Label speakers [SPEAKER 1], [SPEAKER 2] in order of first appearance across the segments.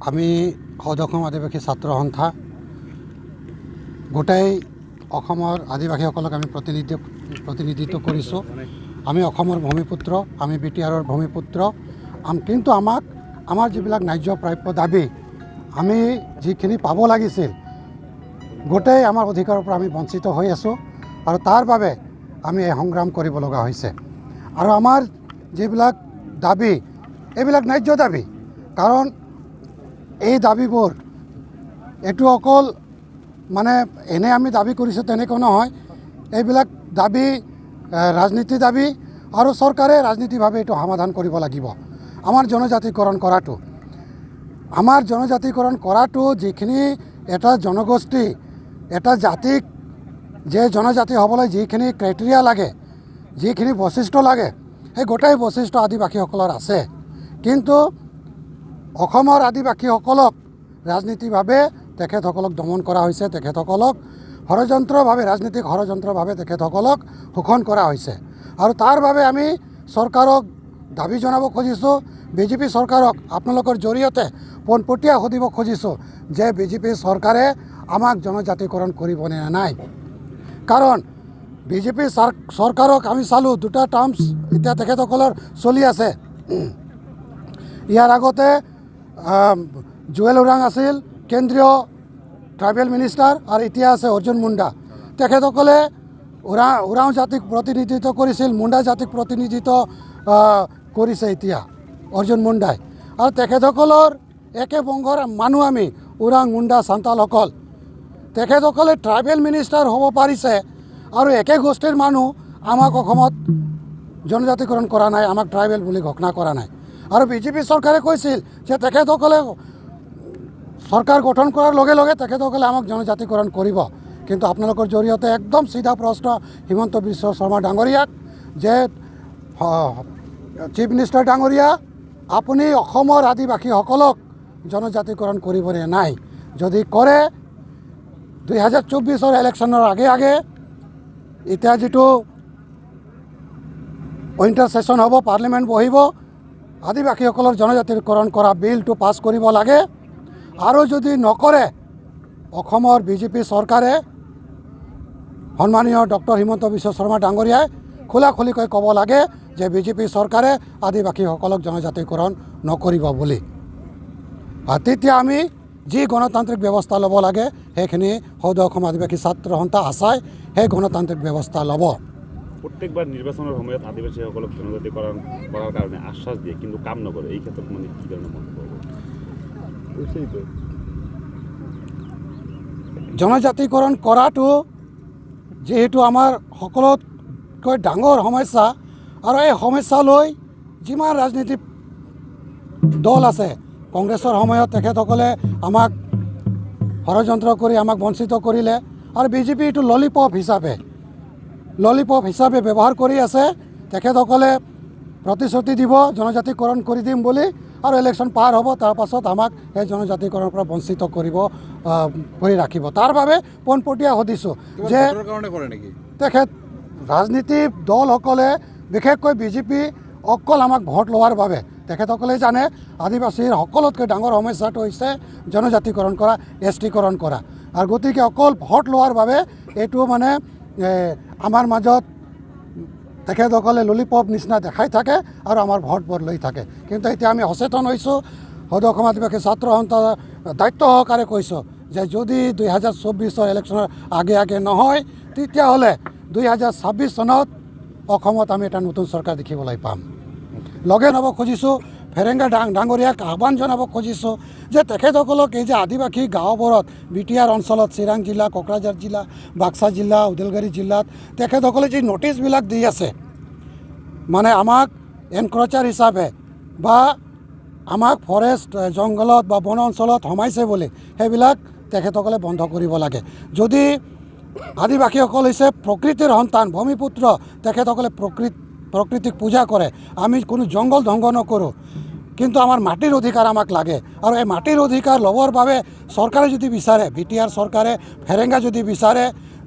[SPEAKER 1] আমি সদসম আদিবাসী ছাত্ৰ সন্থা গোটেই অসমৰ আদিবাসীসকলক আমি প্ৰতিনিধিত্ব কৰিছোঁ। আমি অসমৰ ভূমিপুত্ৰ, আমি বিটিআৰৰ ভূমিপুত্ৰ। কিন্তু আমাৰ যিবিলাক ন্যায্য প্ৰাপ্য দাবী আমি যিখিনি পাব লাগিছিল গোটেই আমাৰ অধিকাৰৰ পৰা আমি বঞ্চিত হৈ আছোঁ আৰু তাৰ বাবে আমি এই সংগ্ৰাম কৰিব লগা হৈছে। আৰু আমাৰ যিবিলাক দাবী এইবিলাক ন্যায্য দাবী, কাৰণ এই দাবীবোৰ এইটো অকল মানে এনে আমি দাবী কৰিছোঁ তেনেকুৱা নহয়। এইবিলাক দাবী ৰাজনীতি দাবী আৰু চৰকাৰে ৰাজনীতিভাৱে এইটো সমাধান কৰিব লাগিব। আমাৰ জনজাতিকৰণ কৰাটো যিখিনি এটা জনগোষ্ঠী এটা জাতিক যে জনজাতি হ'বলৈ যিখিনি ক্ৰাইটেৰিয়া লাগে, যিখিনি বৈশিষ্ট্য লাগে, সেই গোটেই বৈশিষ্ট্য আদিবাসীসকলৰ আছে। কিন্তু অসমৰ আদিবাসীসকলক ৰাজনীতিভাৱে তেখেতসকলক দমন কৰা হৈছে, তেখেতসকলক ৰাজনীতিক ষড়যন্ত্ৰভাৱে তেখেতসকলক শোষণ কৰা হৈছে। আৰু তাৰ বাবে আমি চৰকাৰক দাবী জনাব খুজিছোঁ, বিজেপি চৰকাৰক আপোনালোকৰ জৰিয়তে পোনপটীয়া সুধিব খুজিছোঁ যে বিজেপি চৰকাৰে আমাক জনজাতিকৰণ কৰিবনে নাই। কাৰণ বিজেপি চৰকাৰক আমি চালোঁ, দুটা টাৰ্মছ এতিয়া তেখেতসকলৰ চলি আছে। ইয়াৰ আগতে জুৱেল ওৰাং আছিল কেন্দ্ৰীয় ট্ৰাইবেল মিনিষ্টাৰ আৰু এতিয়া আছে অৰ্জুন মুণ্ডা। তেখেতসকলে ওৰাং জাতিক প্ৰতিনিধিত্ব কৰিছিল, মুণ্ডা জাতিক প্ৰতিনিধিত্ব কৰিছে এতিয়া অৰ্জুন মুণ্ডাই। আৰু তেখেতসকলৰ একে বংশৰ মানুহ আমি ওৰাং মুণ্ডা চান্তালসকল। তেখেতসকলে ট্ৰাইবেল মিনিষ্টাৰ হ'ব পাৰিছে আৰু একে গোষ্ঠীৰ মানুহ আমাক অসমত জনজাতিকৰণ কৰা নাই, আমাক ট্ৰাইবেল বুলি ঘোষণা কৰা নাই। আৰু বিজেপি চৰকাৰে কৈছিল যে তেখেতসকলে চৰকাৰ গঠন কৰাৰ লগে লগে তেখেতসকলে আমাক জনজাতিকৰণ কৰিব। কিন্তু আপোনালোকৰ জৰিয়তে একদম চিধা প্ৰশ্ন হিমন্ত বিশ্ব শৰ্মা ডাঙৰীয়াক যে চিফ মিনিষ্টাৰ ডাঙৰীয়া, আপুনি অসমৰ আদিবাসীসকলক জনজাতিকৰণ কৰিবনে নাই? যদি কৰে 2024 ইলেকশ্যনৰ আগে এতিয়া যিটো উইণ্টাৰ ছেশ্যন হ'ব, পাৰ্লিমেণ্ট বহিব, আদিবাসীসকলৰ জনজাতিকৰণ কৰা বিলটো পাছ কৰিব লাগে। আৰু যদি নকৰে অসমৰ বিজেপি চৰকাৰে, সন্মানীয় ডক্টৰ হিমন্ত বিশ্ব শৰ্মা ডাঙৰীয়াই খোলাখুলিকৈ ক'ব লাগে যে বিজেপি চৰকাৰে আদিবাসীসকলক জনজাতিকৰণ নকৰিব বুলি। আৰু তেতিয়া আমি যি গণতান্ত্ৰিক ব্যৱস্থা ল'ব লাগে সেইখিনি সৌদ অসম আদিবাসী ছাত্ৰ সন্থা আছাই সেই গণতান্ত্ৰিক ব্যৱস্থা ল'ব।
[SPEAKER 2] প্ৰত্যেকবাৰ নিৰ্বাচনৰ সময়ত আদিবাসীসকলক জনজাতিকৰণ কৰাৰ কাৰণে আশ্বাস দিয়ে, কিন্তু কাম নকৰে। এই ক্ষেত্ৰত মানে কি কাৰণে
[SPEAKER 1] জনজাতিকৰণ কৰাটো যিহেতু আমাৰ সকলোতকৈ ডাঙৰ সমস্যা, আৰু এই সমস্যা লৈ যিমান ৰাজনীতি দল আছে, কংগ্ৰেছৰ সময়ত তেখেতসকলে আমাক ষড়যন্ত্ৰ কৰি আমাক বঞ্চিত কৰিলে, আৰু বিজেপি এইটো ললিপপ হিচাপে ব্যৱহাৰ কৰি আছে। তেখেতসকলে প্ৰতিশ্ৰুতি দিব জনজাতিকৰণ কৰি দিম বুলি, আৰু ইলেকশ্যন পাৰ হ'ব, তাৰপাছত আমাক সেই জনজাতিকৰণৰ পৰা বঞ্চিত কৰি ৰাখিব। তাৰ বাবে পোনপটীয়া সুধিছোঁ যে তেখেত ৰাজনীতিক দলসকলে, বিশেষকৈ বিজেপি, অকল আমাক ভোট লোৱাৰ বাবে, তেখেতসকলে জানে আদিবাসীৰ সকলোতকৈ ডাঙৰ সমস্যাটো হৈছে জনজাতিকৰণ কৰা, এছটিকৰণ কৰা। আৰু গতিকে অকল ভোট লোৱাৰ বাবে এইটো মানে আমাৰ মাজত তেখেতসকলে ললিপপ নিচিনা দেখাই থাকে আৰু আমাৰ ভোটবোৰ লৈ থাকে। কিন্তু এতিয়া আমি সচেতন হৈছোঁ, সৌদ অসম আদিবাসী ছাত্ৰ সন্থা দায়িত্ব সহকাৰে কৈছোঁ যে যদি 2024 ইলেকশ্যনৰ আগে নহয়, তেতিয়াহ'লে 2026 চনত অসমত আমি এটা নতুন চৰকাৰ দেখিবলৈ পাম। লগে ল'ব খুজিছোঁ, ফেৰেংগা ডাঙৰীয়াক আহ্বান জনাব খুজিছোঁ যে তেখেতসকলক এই যে আদিবাসী গাঁওবোৰত বিটিআৰ অঞ্চলত, চিৰাং জিলা, কোকৰাঝাৰ জিলা, বাক্সা জিলা, ওদালগুৰি জিলাত তেখেতসকলে যি নটিছবিলাক দি আছে, মানে আমাক এনক্ৰ'চাৰ হিচাপে বা আমাক ফৰেষ্ট জংঘলত বা বন অঞ্চলত সোমাইছে বুলি, সেইবিলাক তেখেতসকলে বন্ধ কৰিব লাগে। যদি আদিবাসীসকল হৈছে প্ৰকৃতিৰ সন্তান, ভূমিপুত্ৰ, তেখেতসকলে প্ৰকৃতিক পূজা কৰে। আমি কোনো জংঘল ধ্বংস নকৰোঁ, কিন্তু আমাৰ মাটিৰ অধিকাৰ আমাক লাগে। আৰু এই মাটিৰ অধিকাৰ ল'বৰ বাবে চৰকাৰে যদি বিচাৰে, বিটিআৰ চৰকাৰে, ফেৰেংগা যদি বিচাৰে,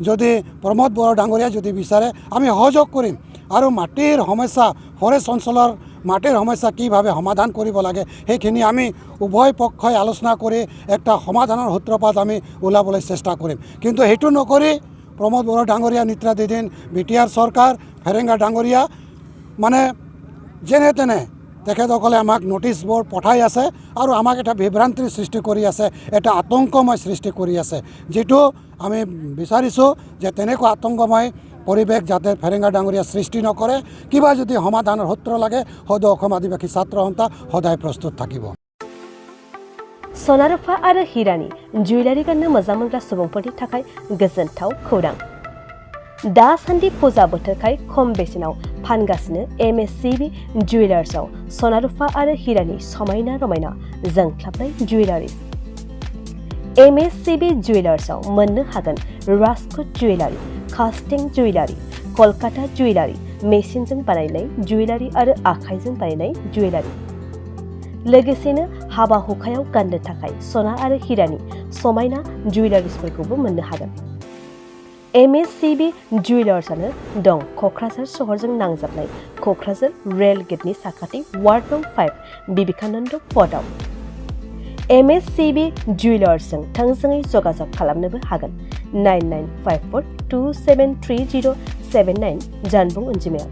[SPEAKER 1] যদি প্ৰমোদ বড়ো ডাঙৰীয়া যদি বিচাৰে, আমি সহযোগ কৰিম। আৰু মাটিৰ সমস্যা, ফৰেষ্ট অঞ্চলৰ মাটিৰ সমস্যা কিভাৱে সমাধান কৰিব লাগে সেইখিনি আমি উভয় পক্ষই আলোচনা কৰি একটা সমাধানৰ সূত্ৰপাত আমি ওলাবলৈ চেষ্টা কৰিম কিন্তু সেইটো নকৰি প্ৰমোদ বড়ো ডাঙৰীয়া নেতৃত্বাধীন বিটিআৰ চৰকাৰ ফেৰেঙ্গা ডাঙৰীয়া মানে যেনে তেনে তেখেতসকলে আমাক নোটিছবোৰ পঠাই আছে আৰু আমাক এটা বিভ্ৰান্তিৰ সৃষ্টি কৰি আছে এটা আতংকময় সৃষ্টি কৰি আছে যিটো আমি বিচাৰিছোঁ যে তেনেকুৱা আতংকময় পৰিৱেশ যাতে ফেৰেঙ্গা ডাঙৰীয়া সৃষ্টি নকৰে কিবা যদি সমাধানৰ সূত্ৰ লাগে সদৌ অসম আদিবাসী ছাত্ৰ সন্থা সদায় প্ৰস্তুত থাকিব
[SPEAKER 3] सना रुफा आरो हिरानि जुवेलारि गाननो मोजां मोनग्रा सुबुंफोरनि थाखाय गोजोनथाव खौरां दासान्दि फुजा बोथोरखाय खम बेसेनाव फानगासिनो MSCB जुवेलार्सआव सना रुफा आरो हिरानि समायना रमायना जोंख्लाबनाय जुवेलारिस MSCB जुवेलार्सआव मोननो हागोन Rajkot jewellery कास्टिं jewellery Kolkata jewellery मेसिनजों बानायनाय जुवेलारि आरो आखाइजों बानायनाय जुवेलारि लोगोसेनो हाबा हुखायाव गाननो थाखाय सना आरो हिरानि समायना जुवेलारिसफोरखौबो मोननो हागोन MSCB जुवेलार्सआनो दं क'क्राझार सहरजों नांजाबनाय क'क्राझार रेल गेटनि साखाथि वार्ड नं 5 बिवेकानन्द पथआव MSCB जुवेलार्सजों थोंजोङै जगाजग खालामनोबो हागोन 9954273079 जानबुं अनजिमायाव